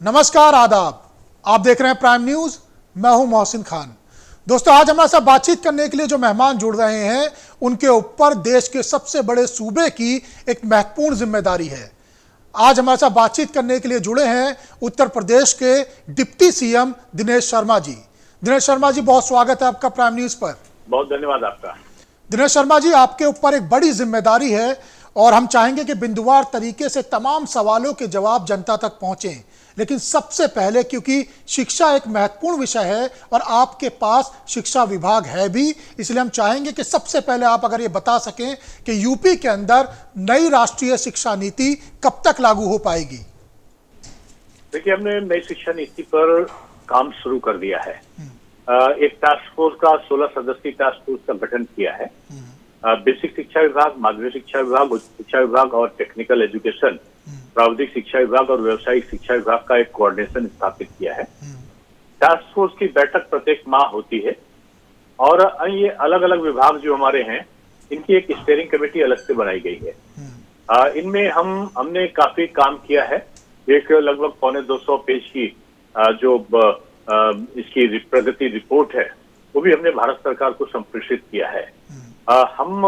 नमस्कार, आदाब। आप देख रहे हैं प्राइम न्यूज। मैं हूं मोहसिन खान। दोस्तों, आज हमारे साथ बातचीत करने के लिए जो मेहमान जुड़ रहे हैं, उनके ऊपर देश के सबसे बड़े सूबे की एक महत्वपूर्ण जिम्मेदारी है। आज हमारे साथ बातचीत करने के लिए जुड़े हैं उत्तर प्रदेश के डिप्टी सीएम दिनेश शर्मा जी। दिनेश शर्मा जी, बहुत स्वागत है आपका प्राइम न्यूज पर। बहुत धन्यवाद आपका। दिनेश शर्मा जी, आपके ऊपर एक बड़ी जिम्मेदारी है और हम चाहेंगे कि बिंदुवार तरीके से तमाम सवालों के जवाब जनता तक पहुंचें। लेकिन सबसे पहले, क्योंकि शिक्षा एक महत्वपूर्ण विषय है और आपके पास शिक्षा विभाग है भी, इसलिए हम चाहेंगे कि सबसे पहले आप अगर ये बता सकें कि यूपी के अंदर नई राष्ट्रीय शिक्षा नीति कब तक लागू हो पाएगी। देखिए, हमने नई शिक्षा नीति पर काम शुरू कर दिया है। एक टास्क फोर्स का 16 सदस्यीय टास्क फोर्स का गठन किया है। बेसिक शिक्षा विभाग, माध्यमिक शिक्षा विभाग, उच्च शिक्षा विभाग और टेक्निकल एजुकेशन, प्राविधिक शिक्षा विभाग और व्यावसायिक शिक्षा विभाग का एक कोऑर्डिनेशन स्थापित किया है। टास्क फोर्स की बैठक प्रत्येक माह होती है और ये अलग अलग विभाग जो हमारे हैं, इनकी एक स्टीयरिंग कमेटी अलग से बनाई गई है। इनमें हमने काफी काम किया है। एक लगभग 250 पेज की जो इसकी प्रगति रिपोर्ट है, वो भी हमने भारत सरकार को संप्रेषित किया है। हम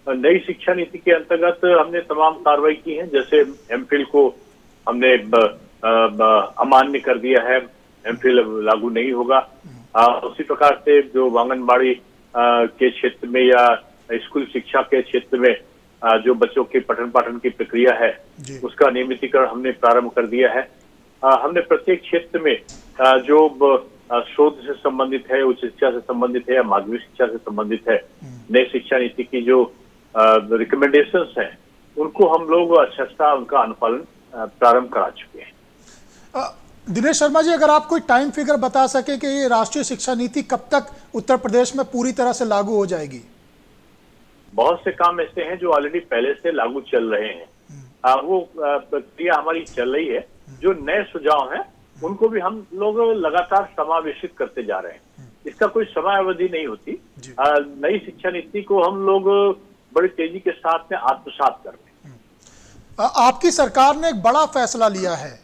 नई शिक्षा नीति के अंतर्गत हमने तमाम कार्रवाई की है। जैसे एमफिल को हमने अमान्य कर दिया है, एमफिल लागू नहीं होगा। उसी प्रकार से जो आंगनबाड़ी के क्षेत्र में या स्कूल शिक्षा के क्षेत्र में जो बच्चों के पठन पाठन की प्रक्रिया है, उसका नियमितीकरण हमने प्रारंभ कर दिया है। हमने प्रत्येक क्षेत्र में जो शोध से संबंधित है, उच्च शिक्षा से संबंधित है या माध्यमिक शिक्षा से संबंधित है, नई शिक्षा नीति की जो रिकमेंडेशंस हैं, उनको हम लोग अच्छा उनका अनुपालन प्रारंभ करा चुके हैं। दिनेश शर्मा जी, अगर आप कोई टाइम फिगर बता सके कि ये राष्ट्रीय शिक्षा नीति कब तक उत्तर प्रदेश में पूरी तरह से लागू हो जाएगी। बहुत से काम ऐसे हैं जो ऑलरेडी पहले से लागू चल रहे हैं। वो प्रक्रिया हमारी चल रही है। जो नए सुझाव हैं, उनको भी हम लोग लगातार समावेशित करते जा रहे हैं। इसका कोई समय अवधि नहीं होती। नई शिक्षा नीति को हम लोग बड़ी तेजी के साथ में आत्मसात कर रहे हैं। आपकी सरकार ने एक बड़ा फैसला लिया है।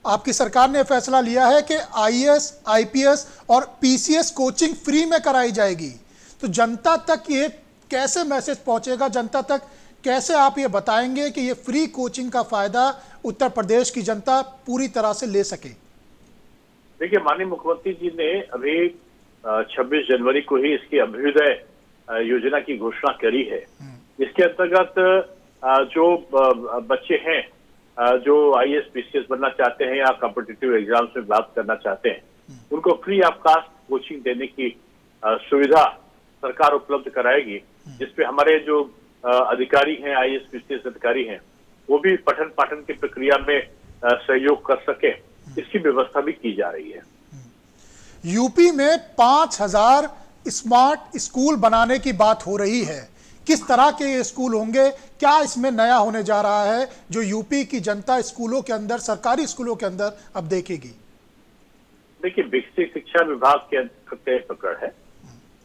आपकी सरकार ने फैसला लिया है कि आईएएस, आईपीएस और पीसीएस कोचिंग फ्री में कराई जाएगी। तो जनता तक ये कैसे मैसेज पहुंचेगा, जनता तक कैसे आप ये बताएंगे कि ये फ्री कोचिंग का फायदा उत्तर प्रदेश की जनता पूरी तरह से ले सके। देखिए, माननीय मुख्यमंत्री जी ने अभी 26 जनवरी को ही इसकी अभ्युदय योजना की घोषणा करी है। इसके अंतर्गत जो बच्चे हैं जो आईएएस पीसीएस बनना चाहते हैं या कॉम्पिटिटिव एग्जाम्स में बात करना चाहते हैं, उनको फ्री ऑफ कास्ट कोचिंग देने की सुविधा सरकार उपलब्ध कराएगी, जिसपे हमारे जो अधिकारी हैं, आईएएस पीसीएस अधिकारी हैं, वो भी पठन पाठन की प्रक्रिया में सहयोग कर सके, इसकी व्यवस्था भी की जा रही है। यूपी में 5000 स्मार्ट स्कूल बनाने की बात हो रही है। किस तरह के ये स्कूल होंगे, क्या इसमें नया होने जा रहा है जो यूपी की जनता स्कूलों के अंदर, सरकारी स्कूलों के अंदर अब देखेगी? देखिए, बेसिक शिक्षा विभाग के अंतर्गत पकड़ है।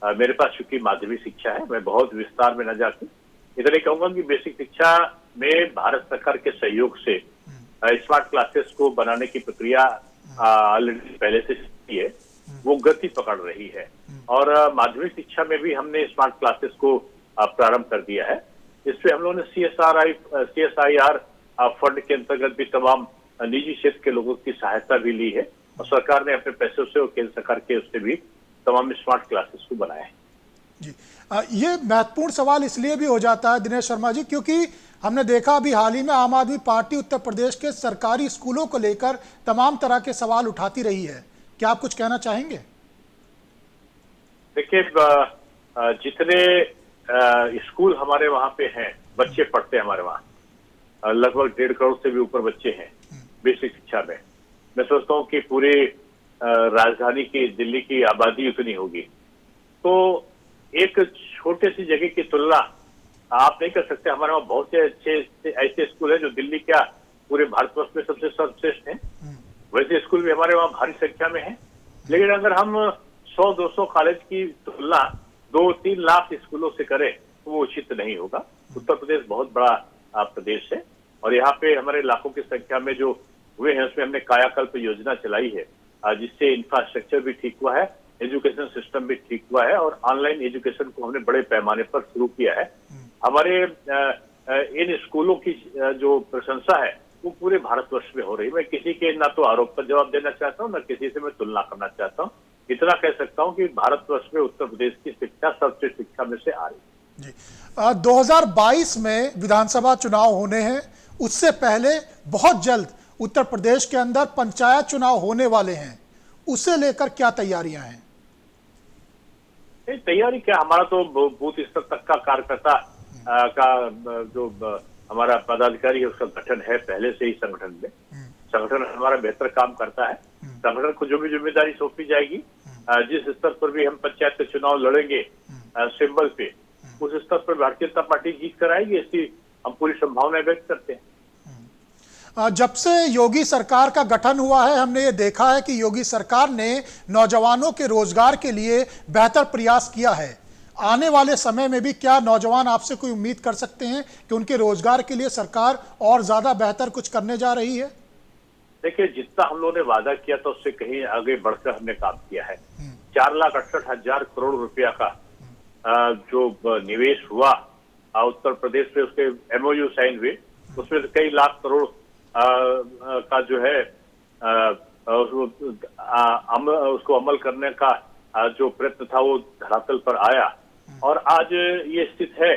मेरे पास चूंकि माध्यमिक शिक्षा है, मैं बहुत विस्तार में न जाकर इधर कहूंगा कि बेसिक शिक्षा में भारत सरकार के सहयोग से स्मार्ट क्लासेस को बनाने की प्रक्रिया ऑलरेडी पहले से ही है, वो गति पकड़ रही है। और माध्यमिक शिक्षा में भी हमने स्मार्ट क्लासेस को प्रारंभ कर दिया है। इसमें हम लोगों ने CSIR फंड के अंतर्गत भी तमाम निजी क्षेत्र के लोगों की सहायता भी ली है और सरकार ने अपने पैसों से और केंद्र सरकार के उससे भी तमाम स्मार्ट क्लासेस को बनाया है। जी, ये महत्वपूर्ण सवाल इसलिए भी हो जाता है दिनेश शर्मा जी, क्योंकि हमने देखा अभी हाल ही में आम आदमी पार्टी उत्तर प्रदेश के सरकारी स्कूलों को लेकर तमाम तरह के सवाल उठाती रही है। क्या आप कुछ कहना चाहेंगे? देखिए, जितने स्कूल हमारे वहाँ पे हैं, बच्चे पढ़ते हैं हमारे वहाँ, लगभग 1.5 करोड़ से भी ऊपर बच्चे हैं बेसिक शिक्षा में। मैं सोचता हूँ कि पूरी राजधानी की, दिल्ली की आबादी उतनी होगी, तो एक छोटे सी जगह की तुलना आप नहीं कर सकते। हमारे वहाँ बहुत से अच्छे ऐसे स्कूल हैं जो दिल्ली क्या पूरे भारतवर्ष में सबसे सर्वश्रेष्ठ हैं। वैसे स्कूल भी हमारे वहाँ भारी संख्या में है। लेकिन अगर हम 100-200 कॉलेज की तुलना 2-3 लाख स्कूलों से करें तो वो उचित नहीं होगा। उत्तर प्रदेश बहुत बड़ा प्रदेश है और यहाँ पे हमारे लाखों की संख्या में जो हुए हैं उसमें हमने कायाकल्प योजना चलाई है, जिससे इंफ्रास्ट्रक्चर भी ठीक हुआ है, एजुकेशन सिस्टम भी ठीक हुआ है और ऑनलाइन एजुकेशन को हमने बड़े पैमाने पर शुरू किया है। हमारे इन स्कूलों की जो प्रशंसा है वो पूरे भारतवर्ष में हो रही है। मैं किसी के ना तो आरोप पर जवाब देना चाहता हूँ, ना किसी से मैं तुलना करना चाहता हूँ। इतना कह सकता हूँ कि भारतवर्ष में उत्तर प्रदेश की शिक्षा सर्वश्रेष्ठ शिक्षा में से आ रही है। जी 2022 में विधानसभा चुनाव होने हैं, उससे पहले बहुत जल्द उत्तर प्रदेश के अंदर पंचायत चुनाव होने वाले हैं, उसे लेकर क्या तैयारियां हैं? तैयारी क्या, हमारा तो बूथ स्तर तक का कार्यकर्ता का जो हमारा पदाधिकारी है उसका गठन है पहले से ही संगठन में। संगठन हमारा बेहतर काम करता है। संगठन को जो भी जिम्मेदारी सौंपी जाएगी, जिस स्तर पर भी हम पंचायत के चुनाव लड़ेंगे सिंबल पे, उस स्तर पर भारतीय जनता पार्टी जीत कर आएगी, ऐसी हम पूरी संभावनाएं व्यक्त करते हैं। जब से योगी सरकार का गठन हुआ है, हमने ये देखा है कि योगी सरकार ने नौजवानों के रोजगार के लिए बेहतर प्रयास किया है। आने वाले समय में भी क्या नौजवान आपसे कोई उम्मीद कर सकते हैं कि उनके रोजगार के लिए सरकार और ज्यादा बेहतर कुछ करने जा रही है? देखिए, जितना हम लोगों ने वादा किया था उससे कहीं आगे बढ़कर हमने काम किया है। 4,68,000 करोड़ रुपया का जो निवेश हुआ उत्तर प्रदेश में, उसके MOU साइन हुए, उसमें कई लाख करोड़ का जो है उसको अमल करने का जो प्रयत्न था वो धरातल पर आया। और आज ये स्थिति है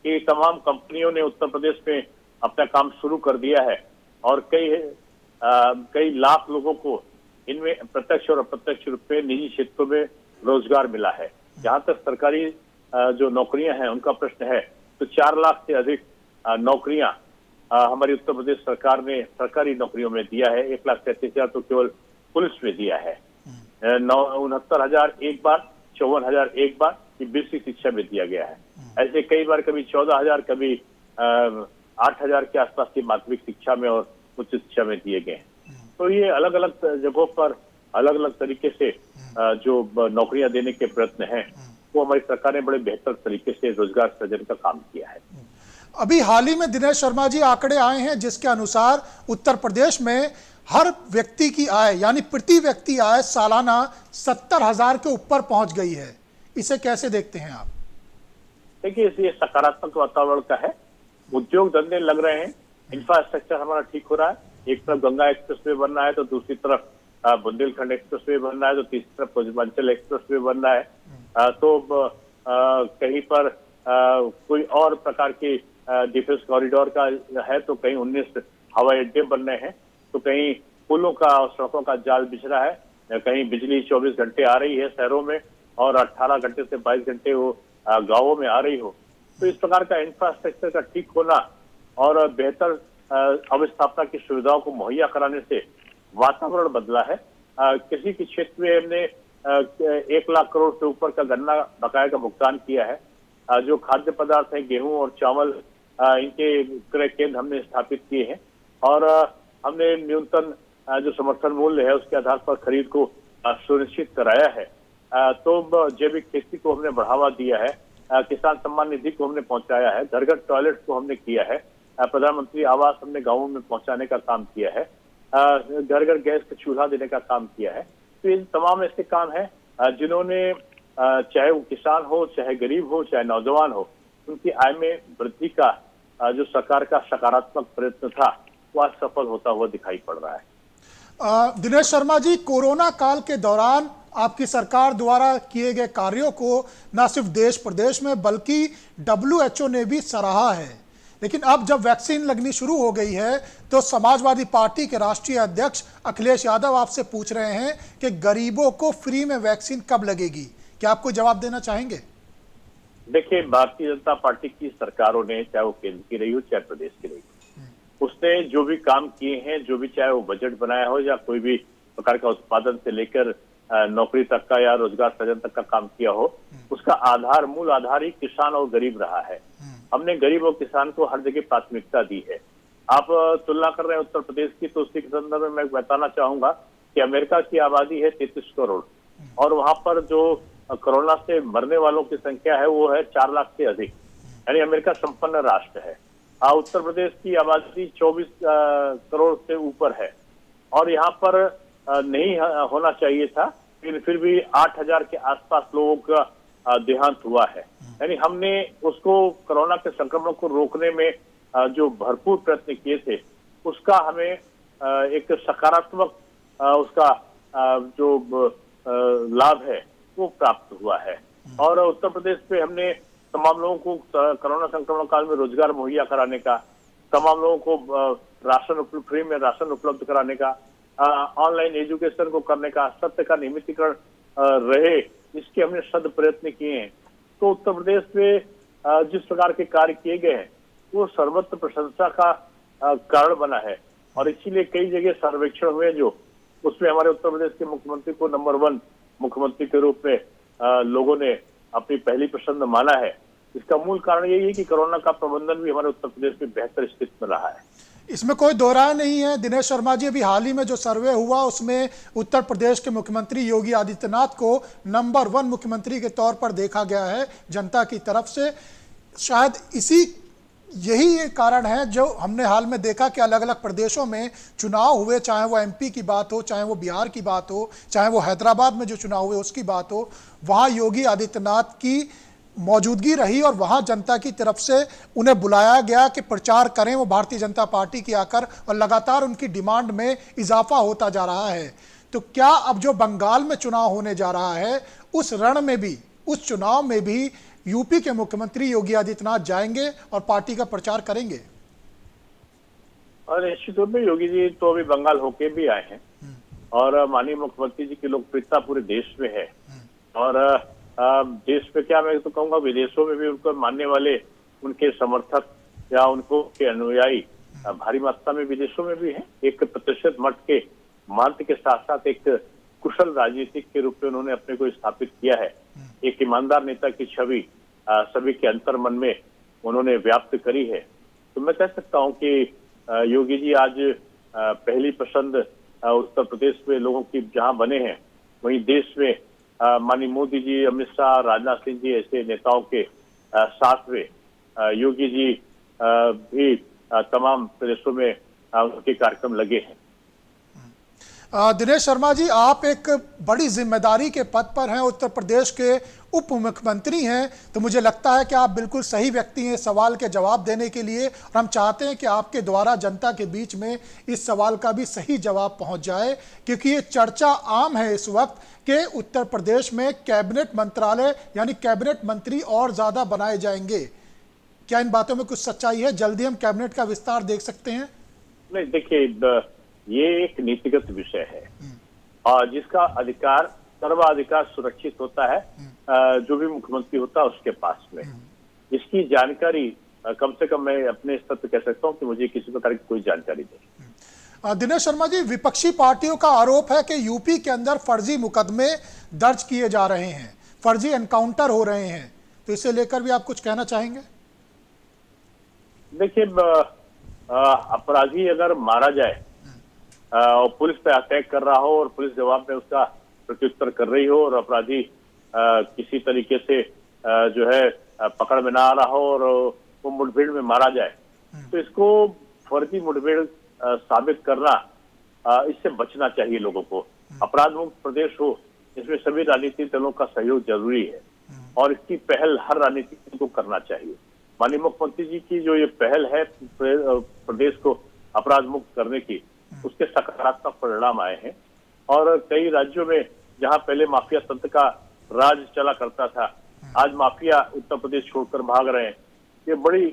कि तमाम कंपनियों ने उत्तर प्रदेश में अपना काम शुरू कर दिया है और कई लाख लोगों को इनमें प्रत्यक्ष और अप्रत्यक्ष रूप में निजी क्षेत्रों में रोजगार मिला है। जहां तक सरकारी जो नौकरियां हैं उनका प्रश्न है तो 4 लाख से अधिक नौकरियां हमारी उत्तर प्रदेश सरकार ने सरकारी नौकरियों में दिया है। 1,33,000 तो केवल पुलिस में दिया है। 69,000 एक बार, 54,000 एक बार, ये बेसिक शिक्षा में दिया गया है। ऐसे कई बार कभी 14,000, कभी 8,000 के आसपास की माध्यमिक शिक्षा में और उच्च शिक्षा में दिए गए हैं। तो ये अलग अलग जगहों पर अलग अलग तरीके से जो नौकरियां देने के प्रयत्न हैं वो हमारी सरकार ने बड़े बेहतर तरीके से रोजगार सृजन का काम किया है। अभी हाल ही में दिनेश शर्मा जी आंकड़े आए हैं जिसके अनुसार उत्तर प्रदेश में हर व्यक्ति की आय यानी प्रति व्यक्ति आय सालाना 70,000 के ऊपर पहुंच गई है। इसे कैसे देखते हैं आप? देखिए, ये सकारात्मक वातावरण का है। उद्योग धंधे लग रहे हैं, इंफ्रास्ट्रक्चर हमारा ठीक हो रहा है। एक तरफ गंगा एक्सप्रेस वे बन रहा है तो दूसरी तरफ बुंदेलखंड एक्सप्रेस वे बन रहा है, तो तीसरी तरफ पूर्वांचल एक्सप्रेस वे बन रहा है। तो कहीं पर कोई और प्रकार की डिफेंस कॉरिडोर का है, तो कहीं 19 हवाई अड्डे बन रहे हैं, तो कहीं पुलों का और सड़कों का जाल बिछ रहा है, कहीं बिजली 24 घंटे आ रही है शहरों में और 18 घंटे से 22 घंटे वो गांवों में आ रही हो। तो इस प्रकार का इंफ्रास्ट्रक्चर का ठीक होना और बेहतर अवस्थापना की सुविधाओं को मुहैया कराने से वातावरण बदला है। किसी के क्षेत्र में हमने 1 लाख करोड़ से ऊपर का गन्ना बकाया का भुगतान किया है। जो खाद्य पदार्थ है, गेहूं और चावल, इनके क्रय केंद्र हमने स्थापित किए हैं और हमने न्यूनतम जो समर्थन मूल्य है उसके आधार पर खरीद को सुनिश्चित कराया है। तो जैविक खेती को हमने बढ़ावा दिया है, किसान सम्मान निधि को हमने पहुंचाया है, घर घर टॉयलेट को हमने किया है, प्रधानमंत्री आवास हमने गाँवों में पहुंचाने का काम किया है, घर घर गैस का चूल्हा देने का काम किया है। तो ये तमाम ऐसे काम है जिन्होंने चाहे वो किसान हो, चाहे गरीब हो, चाहे नौजवान हो, उनकी आय में वृद्धि का जो सरकार का सकारात्मक प्रयत्न था वो आज सफल होता हुआ दिखाई पड़ रहा है। दिनेश शर्मा जी, कोरोना काल के दौरान आपकी सरकार द्वारा किए गए कार्यों को न सिर्फ देश प्रदेश में बल्कि WHO ने भी सराहा है। लेकिन अब जब वैक्सीन लगनी शुरू हो गई है तो समाजवादी पार्टी के राष्ट्रीय अध्यक्ष अखिलेश यादव आपसे पूछ रहे हैं कि गरीबों को फ्री में वैक्सीन कब लगेगी? क्या आप कोई जवाब देना चाहेंगे? देखिए, भारतीय जनता पार्टी की सरकारों ने, चाहे वो केंद्र की रही हो चाहे प्रदेश की रही हो, उसने जो भी काम किए हैं, जो भी चाहे वो बजट बनाया हो या कोई भी प्रकार का उत्पादन से लेकर नौकरी तक का या रोजगार सृजन तक का काम किया हो, उसका आधार, मूल आधार ही किसान और गरीब रहा है। हमने गरीब और किसान को हर जगह प्राथमिकता दी है। आप तुलना कर रहे हैं उत्तर प्रदेश की, तो उसी के संदर्भ में मैं बताना चाहूंगा कि अमेरिका की आबादी है 33 करोड़ और वहां पर जो कोरोना से मरने वालों की संख्या है वो है 4 लाख से अधिक, यानी अमेरिका संपन्न राष्ट्र है। उत्तर प्रदेश की आबादी 24 करोड़ से ऊपर है और यहाँ पर नहीं होना चाहिए था, लेकिन फिर भी 8,000 के आसपास लोगों का देहांत हुआ है। यानी हमने उसको कोरोना के संक्रमण को रोकने में जो भरपूर प्रयत्न किए थे, उसका हमें एक सकारात्मक उसका जो लाभ है वो प्राप्त हुआ है। और उत्तर प्रदेश में हमने तमाम लोगों को कोरोना संक्रमण काल में रोजगार मुहैया कराने का, तमाम लोगों को राशन फ्री में राशन उपलब्ध कराने का, ऑनलाइन एजुकेशन को करने का, सत्य का नियमितीकरण रहे, इसके हमने शत प्रयत्न किए हैं। तो उत्तर प्रदेश में जिस प्रकार के कार्य किए गए हैं वो सर्वत्र प्रशंसा का कारण बना है। और इसीलिए कई जगह सर्वेक्षण हुए जो, उसमें हमारे उत्तर प्रदेश के मुख्यमंत्री को नंबर 1 मुख्यमंत्री के रूप में लोगों ने अपनी पहली पसंद माना है। इसका मूल कारण यही है कि कोरोना का प्रबंधन भी हमारे उत्तर प्रदेश में बेहतर स्थिति में रहा है। इसमें कोई दो राय नहीं है। दिनेश शर्मा जी, अभी हाल ही में जो सर्वे हुआ उसमें उत्तर प्रदेश के मुख्यमंत्री योगी आदित्यनाथ को नंबर 1 मुख्यमंत्री के तौर पर देखा गया है जनता की तरफ से। शायद यही एक कारण है जो हमने हाल में देखा कि अलग अलग प्रदेशों में चुनाव हुए, चाहे वो एमपी की बात हो, चाहे वो बिहार की बात हो, चाहे वो हैदराबाद में जो चुनाव हुए उसकी बात हो, वहाँ योगी आदित्यनाथ की मौजूदगी रही और वहां जनता की तरफ से उन्हें बुलाया गया कि प्रचार करें वो भारतीय जनता पार्टी की आकर, और लगातार उनकी डिमांड में इजाफा होता जा रहा है। तो क्या अब जो बंगाल में चुनाव होने जा रहा है उस रण में भी, उस चुनाव में भी यूपी के मुख्यमंत्री योगी आदित्यनाथ जाएंगे और पार्टी का प्रचार करेंगे? और निश्चित रूप में योगी जी तो अभी बंगाल होके भी आए हैं और माननीय मुख्यमंत्री जी की लोकप्रियता पूरे देश में है। और देश में क्या, मैं तो कहूंगा विदेशों में भी उनको मानने वाले उनके समर्थक या उनको के अनुयायी भारी मात्रा में विदेशों में भी हैं। एक प्रतिष्ठित मठ के महंत के साथ साथ एक कुशल राजनीतिक के रूप में उन्होंने अपने को स्थापित किया है। एक ईमानदार नेता की छवि सभी के अंतर मन में उन्होंने व्याप्त करी है। तो मैं कह सकता हूं कि योगी जी आज पहली पसंद उत्तर प्रदेश में लोगों की जहां बने हैं, वहीं देश में माननीय मोदी जी, अमित शाह, राजनाथ सिंह जी ऐसे नेताओं के साथ में योगी जी भी तमाम प्रदेशों में उनके कार्यक्रम लगे हैं। दिनेश शर्मा जी, आप एक बड़ी जिम्मेदारी के पद पर हैं, उत्तर प्रदेश के उप मुख्यमंत्री हैं, तो मुझे लगता है कि आप बिल्कुल सही व्यक्ति हैं सवाल के जवाब देने के लिए। और हम चाहते हैं कि आपके द्वारा जनता के बीच में इस सवाल का भी सही जवाब पहुंच जाए, क्योंकि ये चर्चा आम है इस वक्त कि उत्तर प्रदेश में कैबिनेट मंत्रालय यानी कैबिनेट मंत्री और ज्यादा बनाए जाएंगे। क्या इन बातों में कुछ सच्चाई है? जल्दी हम कैबिनेट का विस्तार देख सकते हैं? नहीं, देखिए, ये एक नीतिगत विषय है और जिसका अधिकार, सर्वाधिकार सुरक्षित होता है जो भी मुख्यमंत्री होता है उसके पास में। इसकी जानकारी कम से कम मैं अपने स्तर पर कह सकता हूं कि मुझे किसी प्रकार की कोई जानकारी नहीं। दिनेश शर्मा जी, विपक्षी पार्टियों का आरोप है कि यूपी के अंदर फर्जी मुकदमे दर्ज किए जा रहे हैं, फर्जी एनकाउंटर हो रहे हैं, तो इसे लेकर भी आप कुछ कहना चाहेंगे? देखिए, अपराधी अगर मारा जाए और पुलिस पे अटैक कर रहा हो और पुलिस जवाब में उसका प्रत्युत्तर कर रही हो और अपराधी किसी तरीके से जो है पकड़ में ना आ रहा हो और वो मुठभेड़ में मारा जाए, तो इसको फर्जी मुठभेड़ साबित करना, इससे बचना चाहिए लोगों को। अपराध मुक्त प्रदेश हो, इसमें सभी राजनीतिक दलों का सहयोग जरूरी है और इसकी पहल हर राजनीतिक को करना चाहिए। माननीय मुख्यमंत्री जी की जो ये पहल है प्रदेश को अपराध मुक्त करने की, उसके सकारात्मक परिणाम आए हैं। और कई राज्यों में जहां पहले माफिया तंत्र का राज चला करता था, आज माफिया उत्तर प्रदेश छोड़कर भाग रहे हैं। ये बड़ी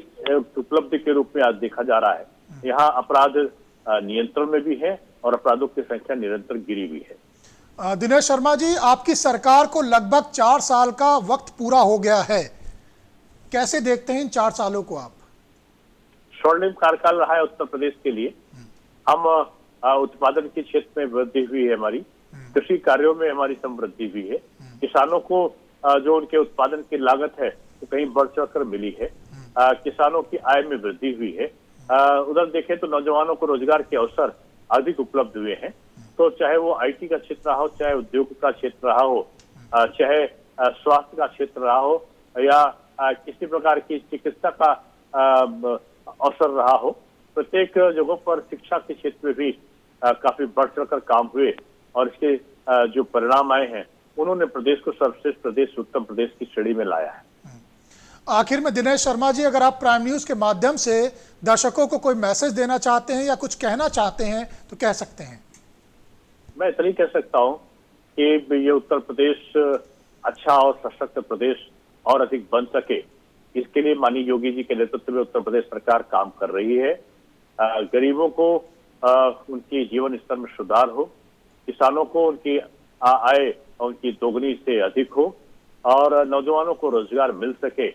उपलब्धि के रूप में आज देखा जा रहा है। यहाँ अपराध नियंत्रण में भी है और अपराधों की संख्या निरंतर गिरी हुई है। दिनेश शर्मा जी, आपकी सरकार को लगभग 4 साल का वक्त पूरा हो गया है, कैसे देखते हैं इन 4 सालों को आप? स्वर्णिम कार्यकाल रहा है उत्तर प्रदेश के लिए। हम उत्पादन के क्षेत्र में वृद्धि हुई है, हमारी कृषि कार्यों में हमारी समृद्धि हुई है, किसानों को जो उनके उत्पादन की लागत है वो कहीं बढ़ चढ़कर मिली है, किसानों की आय में वृद्धि हुई है। उधर देखें तो नौजवानों को रोजगार के अवसर अधिक उपलब्ध हुए हैं। तो चाहे वो IT का क्षेत्र रहा हो, चाहे उद्योग का क्षेत्र रहा हो, चाहे स्वास्थ्य का क्षेत्र रहा हो या किसी प्रकार की चिकित्सा का अवसर रहा हो, प्रत्येक जगहों पर शिक्षा के क्षेत्र में भी काफी बढ़ चढ़कर काम हुए और इसके जो परिणाम आए हैं उन्होंने प्रदेश को सर्वश्रेष्ठ प्रदेश, उत्तम प्रदेश की श्रेणी में लाया है। आखिर में दिनेश शर्मा जी, अगर आप प्राइम न्यूज के माध्यम से दर्शकों को कोई मैसेज देना चाहते हैं या कुछ कहना चाहते हैं तो कह सकते हैं। मैं इतना ही कह सकता हूं कि ये उत्तर प्रदेश अच्छा और सशक्त प्रदेश और अधिक बन सके, इसके लिए माननीय योगी जी के नेतृत्व में उत्तर प्रदेश सरकार काम कर रही है। गरीबों को उनके जीवन स्तर में सुधार हो, किसानों को उनकी आय उनकी दोगुनी से अधिक हो और नौजवानों को रोजगार मिल सके,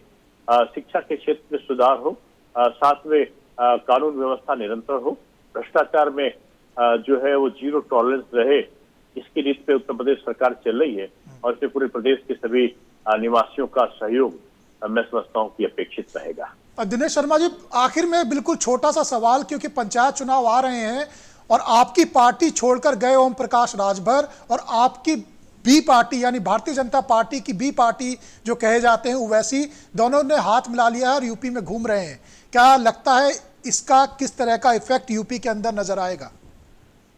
शिक्षा के क्षेत्र में सुधार हो, साथ में कानून व्यवस्था निरंतर हो, भ्रष्टाचार में जो है वो जीरो टॉलरेंस रहे, इसकी नीति पे उत्तर प्रदेश सरकार चल रही है और इसमें पूरे प्रदेश के सभी निवासियों का सहयोग मैं समझता हूँ कि अपेक्षित रहेगा। दिनेश शर्मा जी, आखिर में बिल्कुल छोटा सा सवाल, क्योंकि पंचायत चुनाव आ रहे हैं और आपकी पार्टी छोड़कर गए ओम प्रकाश राजभर और आपकी बी पार्टी यानी भारतीय जनता पार्टी की बी पार्टी जो कहे जाते हैं ओवैसी, दोनों ने हाथ मिला लिया है और यूपी में घूम रहे हैं। क्या लगता है इसका किस तरह का इफेक्ट यूपी के अंदर नजर आएगा?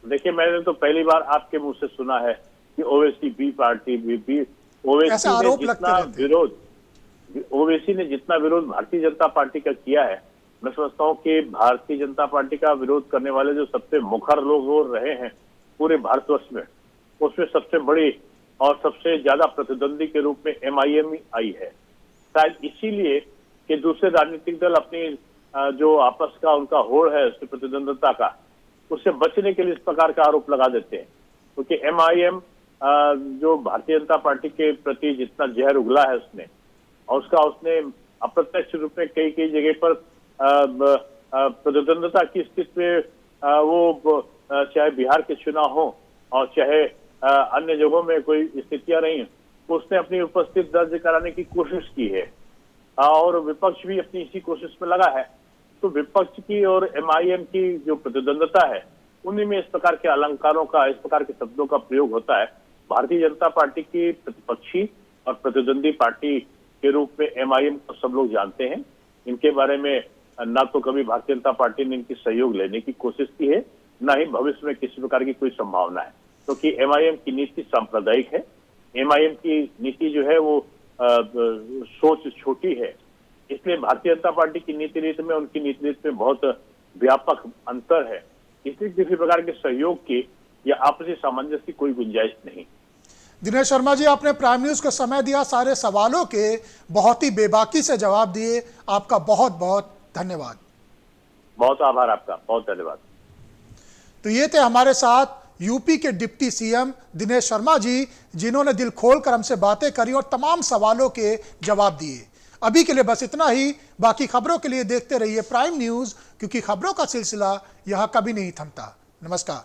देखिए, मैंने तो पहली बार आपके मुंह से सुना है कि ओवैसी बी पार्टी ऐसा आरोप लगता है। ओवैसी ने जितना विरोध भारतीय जनता पार्टी का किया है, मैं समझता हूँ कि भारतीय जनता पार्टी का विरोध करने वाले जो सबसे मुखर लोग हो रहे हैं पूरे भारतवर्ष में, उसमें सबसे बड़ी और सबसे ज्यादा प्रतिद्वंदी के रूप में MIM आई है। शायद इसीलिए कि दूसरे राजनीतिक दल अपनी जो आपस का उनका होड़ है उसकी प्रतिद्वंदता का, उससे बचने के लिए इस प्रकार का आरोप लगा देते हैं, क्योंकि MIM जो भारतीय जनता पार्टी के प्रति जितना जहर उगला है उसने, और उसने अप्रत्यक्ष रूप में कई कई जगह पर प्रतिद्वंदता की स्थिति में वो चाहे बिहार के चुनाव हो और चाहे अन्य जगहों में कोई स्थितियां रही, उसने अपनी उपस्थिति दर्ज कराने की कोशिश की है और विपक्ष भी अपनी इसी कोशिश में लगा है। तो विपक्ष की और MIM की जो प्रतिद्वंदता है उन्हीं में इस प्रकार के अलंकारों का, इस प्रकार के शब्दों का प्रयोग होता है। भारतीय जनता पार्टी की प्रतिपक्षी और प्रतिद्वंदी पार्टी के रूप में MIM को सब लोग जानते हैं। इनके बारे में ना तो कभी भारतीय जनता पार्टी ने इनकी सहयोग लेने की कोशिश की है, ना ही भविष्य में किसी प्रकार की कोई संभावना है, क्योंकि MIM की नीति सांप्रदायिक है। MIM की नीति जो है वो सोच छोटी है, इसलिए भारतीय जनता पार्टी की नीति में उनकी नीति में बहुत व्यापक अंतर है। इसलिए किसी प्रकार के सहयोग की या आपसी सामंजस्य की कोई गुंजाइश नहीं। दिनेश शर्मा जी, आपने प्राइम न्यूज को समय दिया, सारे सवालों के बहुत ही बेबाकी से जवाब दिए, आपका बहुत बहुत धन्यवाद। बहुत आभार आपका, बहुत धन्यवाद। तो ये थे हमारे साथ यूपी के डिप्टी CM दिनेश शर्मा जी, जिन्होंने दिल खोलकर हमसे बातें करी और तमाम सवालों के जवाब दिए। अभी के लिए बस इतना ही। बाकी खबरों के लिए देखते रहिए प्राइम न्यूज, क्योंकि खबरों का सिलसिला यहां कभी नहीं थमता। नमस्कार।